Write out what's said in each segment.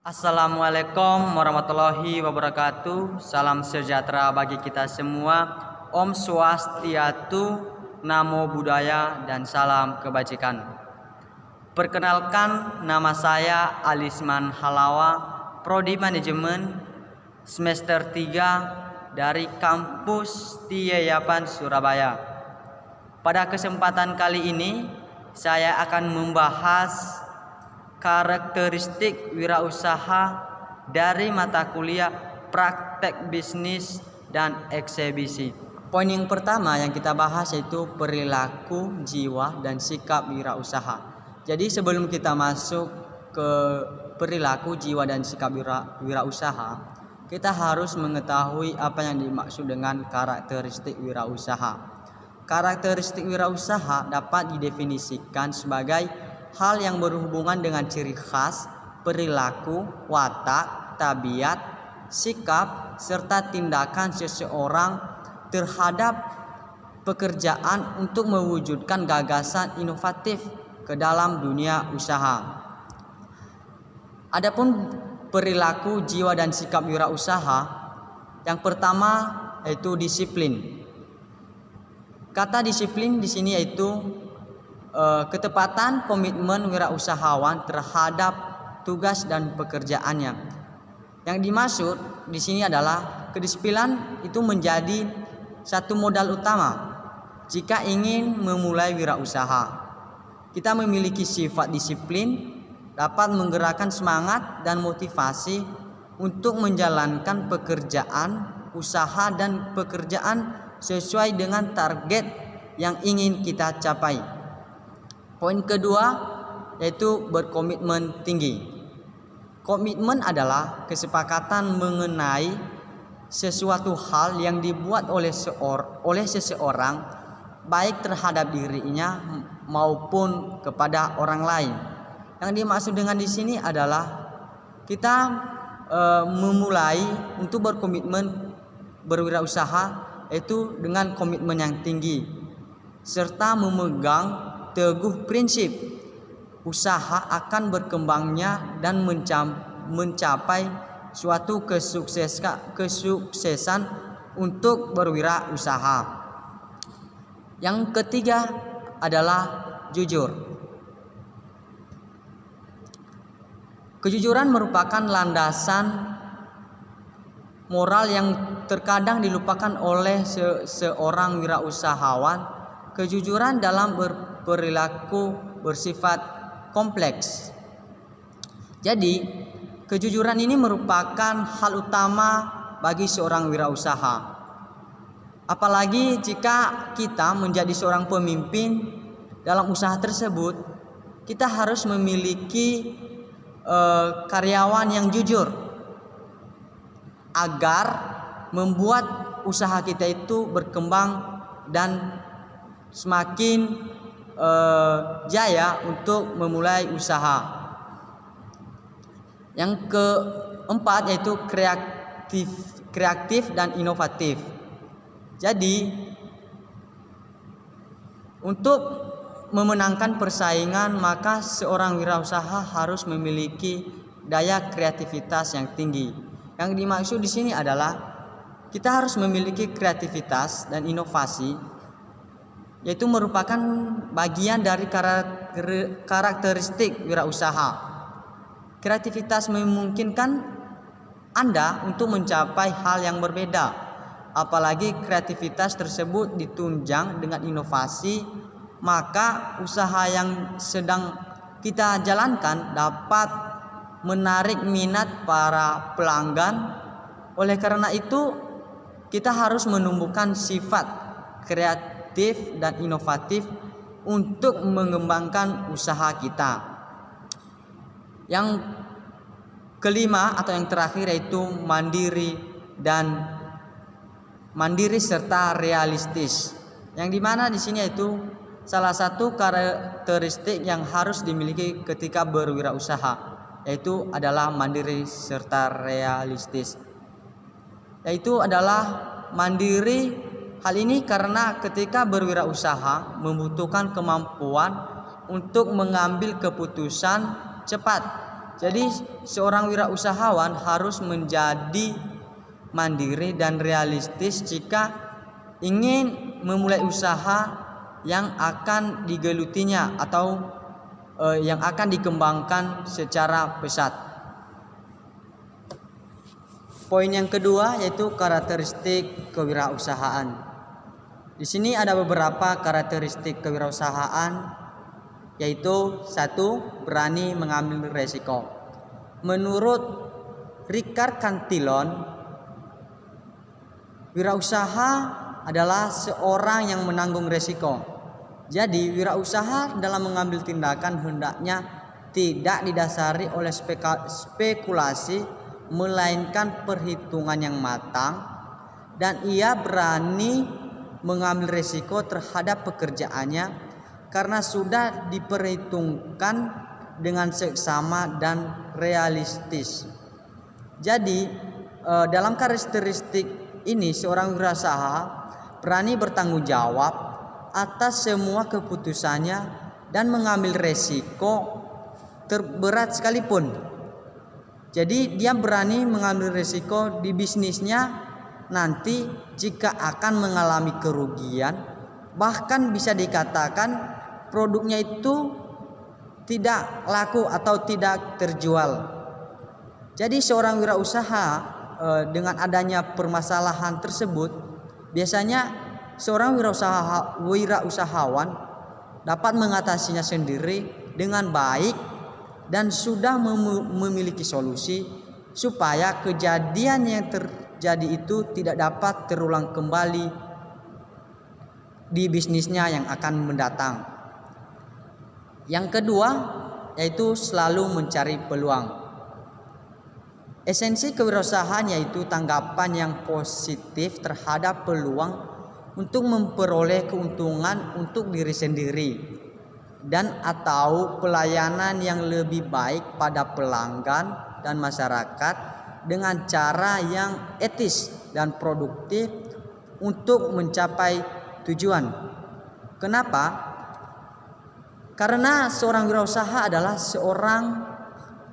Assalamualaikum warahmatullahi wabarakatuh. Salam sejahtera bagi kita semua. Om Swastiastu, Namo Buddhaya, dan salam kebajikan. Perkenalkan, nama saya Alisman Halawa, Prodi Manajemen semester 3 dari kampus Yayapan Surabaya. Pada kesempatan kali ini saya akan membahas karakteristik wirausaha dari mata kuliah praktek bisnis dan eksebisi. Poin yang pertama yang kita bahas yaitu perilaku, jiwa, dan sikap wirausaha. Jadi sebelum kita masuk ke perilaku, jiwa, dan sikap wirausaha, kita harus mengetahui apa yang dimaksud dengan karakteristik wirausaha. Karakteristik wirausaha dapat didefinisikan sebagai hal yang berhubungan dengan ciri khas, perilaku, watak, tabiat, sikap, serta tindakan seseorang terhadap pekerjaan untuk mewujudkan gagasan inovatif ke dalam dunia usaha. Adapun perilaku, jiwa, dan sikap wirausaha, yang pertama yaitu disiplin. Kata disiplin di sini yaitu ketepatan komitmen wirausahawan terhadap tugas dan pekerjaannya. Yang dimaksud di sini adalah kedisiplinan itu menjadi satu modal utama jika ingin memulai wirausaha. Kita memiliki sifat disiplin dapat menggerakkan semangat dan motivasi untuk menjalankan pekerjaan, usaha, dan pekerjaan sesuai dengan target yang ingin kita capai. Poin kedua yaitu berkomitmen tinggi. Komitmen adalah kesepakatan mengenai sesuatu hal yang dibuat oleh seseorang baik terhadap dirinya maupun kepada orang lain. Yang dimaksud dengan di sini adalah kita memulai untuk berkomitmen berwirausaha yaitu dengan komitmen yang tinggi serta memegang teguh prinsip usaha akan berkembangnya dan mencapai suatu kesuksesan untuk berwirausaha. Yang ketiga adalah jujur. Kejujuran merupakan landasan moral yang terkadang dilupakan oleh seorang wirausahawan. Kejujuran dalam perilaku bersifat kompleks. Jadi, kejujuran ini merupakan hal utama bagi seorang wirausaha. Apalagi jika kita menjadi seorang pemimpin dalam usaha tersebut, kita harus memiliki karyawan yang jujur agar membuat usaha kita itu berkembang dan semakin jaya untuk memulai usaha. Yang keempat yaitu kreatif dan inovatif. Jadi untuk memenangkan persaingan maka seorang wirausaha harus memiliki daya kreativitas yang tinggi. Yang dimaksud di sini adalah kita harus memiliki kreativitas dan inovasi, yaitu merupakan bagian dari karakteristik wirausaha. Kreativitas memungkinkan Anda untuk mencapai hal yang berbeda, apalagi kreativitas tersebut ditunjang dengan inovasi, maka usaha yang sedang kita jalankan dapat menarik minat para pelanggan. Oleh karena itu, kita harus menumbuhkan sifat kreatif dan inovatif untuk mengembangkan usaha kita. Yang kelima atau yang terakhir yaitu mandiri serta realistis. Yang dimana di sini yaitu salah satu karakteristik yang harus dimiliki ketika berwirausaha, yaitu adalah mandiri serta realistis. Yaitu adalah mandiri. Hal ini karena ketika berwirausaha membutuhkan kemampuan untuk mengambil keputusan cepat Jadi seorang wirausahawan harus menjadi mandiri dan realistis jika ingin memulai usaha yang akan digelutinya atau yang akan dikembangkan secara pesat. Poin yang kedua yaitu karakteristik kewirausahaan. Di sini ada beberapa karakteristik kewirausahaan, yaitu 1. Berani mengambil resiko. Menurut Ricard Cantillon, wirausaha adalah seorang yang menanggung resiko. Jadi wirausaha dalam mengambil tindakan hendaknya tidak didasari oleh spekulasi, melainkan perhitungan yang matang, dan ia berani mengambil resiko terhadap pekerjaannya karena sudah diperhitungkan dengan seksama dan realistis. Jadi dalam karakteristik ini seorang wirausaha berani bertanggung jawab atas semua keputusannya dan mengambil resiko terberat sekalipun. Jadi dia berani mengambil resiko di bisnisnya nanti jika akan mengalami kerugian, bahkan bisa dikatakan produknya itu tidak laku atau tidak terjual. Jadi seorang wirausaha dengan adanya permasalahan tersebut, biasanya seorang wirausahawan dapat mengatasinya sendiri dengan baik dan sudah memiliki solusi supaya kejadian yang terjadi itu tidak dapat terulang kembali di bisnisnya yang akan mendatang. Yang kedua yaitu selalu mencari peluang. Esensi kewirausahaan yaitu tanggapan yang positif terhadap peluang untuk memperoleh keuntungan untuk diri sendiri dan atau pelayanan yang lebih baik pada pelanggan dan masyarakat dengan cara yang etis dan produktif untuk mencapai tujuan. Kenapa? Karena seorang wirausaha adalah seorang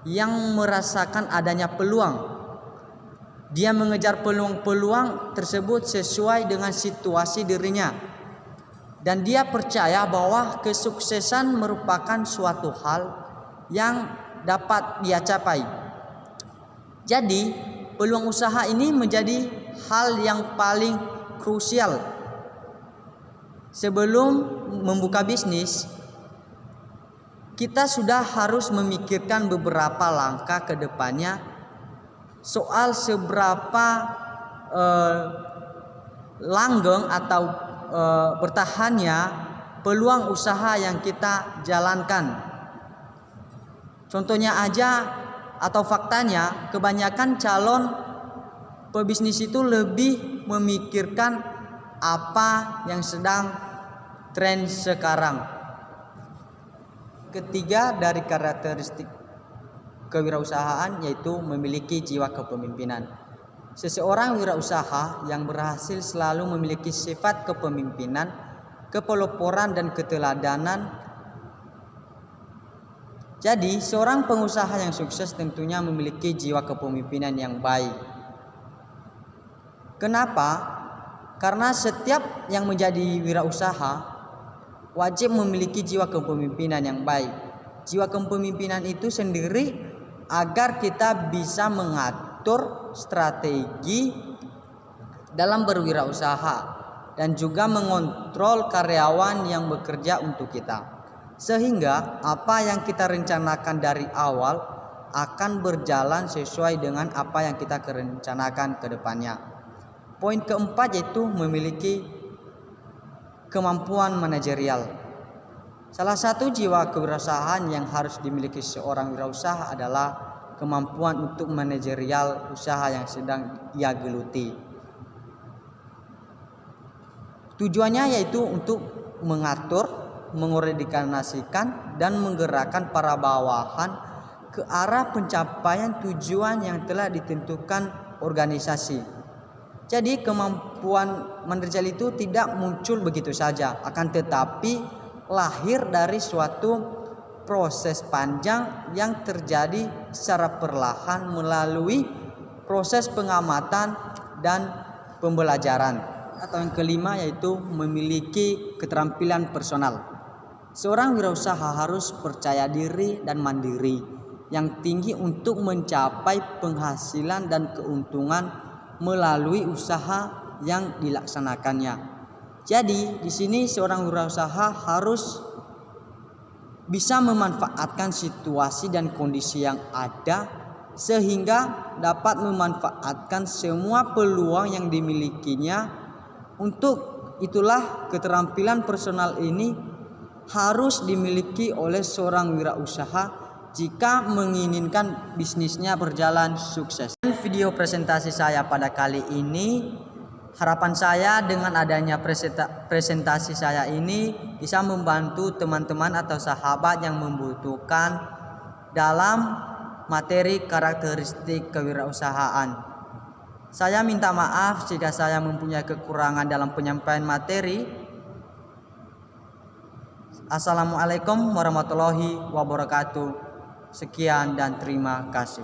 yang merasakan adanya peluang. Dia mengejar peluang-peluang tersebut sesuai dengan situasi dirinya. Dan dia percaya bahwa kesuksesan merupakan suatu hal yang dapat dia capai. Jadi, peluang usaha ini menjadi hal yang paling krusial. Sebelum membuka bisnis, kita sudah harus memikirkan beberapa langkah ke depannya soal seberapa langgeng atau bertahannya peluang usaha yang kita jalankan. Contohnya aja atau faktanya, kebanyakan calon pebisnis itu lebih memikirkan apa yang sedang tren sekarang. Ketiga dari karakteristik kewirausahaan yaitu memiliki jiwa kepemimpinan. Seseorang wirausaha yang berhasil selalu memiliki sifat kepemimpinan, kepeloporan dan keteladanan. Jadi, seorang pengusaha yang sukses tentunya memiliki jiwa kepemimpinan yang baik. Kenapa? Karena setiap yang menjadi wirausaha wajib memiliki jiwa kepemimpinan yang baik. Jiwa kepemimpinan itu sendiri agar kita bisa mengatur strategi dalam berwirausaha dan juga mengontrol karyawan yang bekerja untuk kita, sehingga apa yang kita rencanakan dari awal akan berjalan sesuai dengan apa yang kita rencanakan ke depannya. Poin keempat yaitu memiliki kemampuan manajerial. Salah satu jiwa kewirausahaan yang harus dimiliki seorang wirausaha adalah kemampuan untuk manajerial usaha yang sedang ia geluti. Tujuannya yaitu untuk mengatur, mengordinasikan dan menggerakkan para bawahan ke arah pencapaian tujuan yang telah ditentukan organisasi. Jadi kemampuan manajerial itu tidak muncul begitu saja, akan tetapi lahir dari suatu proses panjang yang terjadi secara perlahan melalui proses pengamatan dan pembelajaran. Atau yang kelima yaitu memiliki keterampilan personal. Seorang wirausaha harus percaya diri dan mandiri yang tinggi untuk mencapai penghasilan dan keuntungan melalui usaha yang dilaksanakannya. Jadi di sini seorang wirausaha harus bisa memanfaatkan situasi dan kondisi yang ada sehingga dapat memanfaatkan semua peluang yang dimilikinya. Untuk itulah keterampilan personal ini harus dimiliki oleh seorang wirausaha jika menginginkan bisnisnya berjalan sukses. Video presentasi saya pada kali ini, harapan saya dengan adanya presentasi saya ini bisa membantu teman-teman atau sahabat yang membutuhkan dalam materi karakteristik kewirausahaan. Saya minta maaf jika saya mempunyai kekurangan dalam penyampaian materi. Assalamualaikum warahmatullahi wabarakatuh. Sekian dan terima kasih.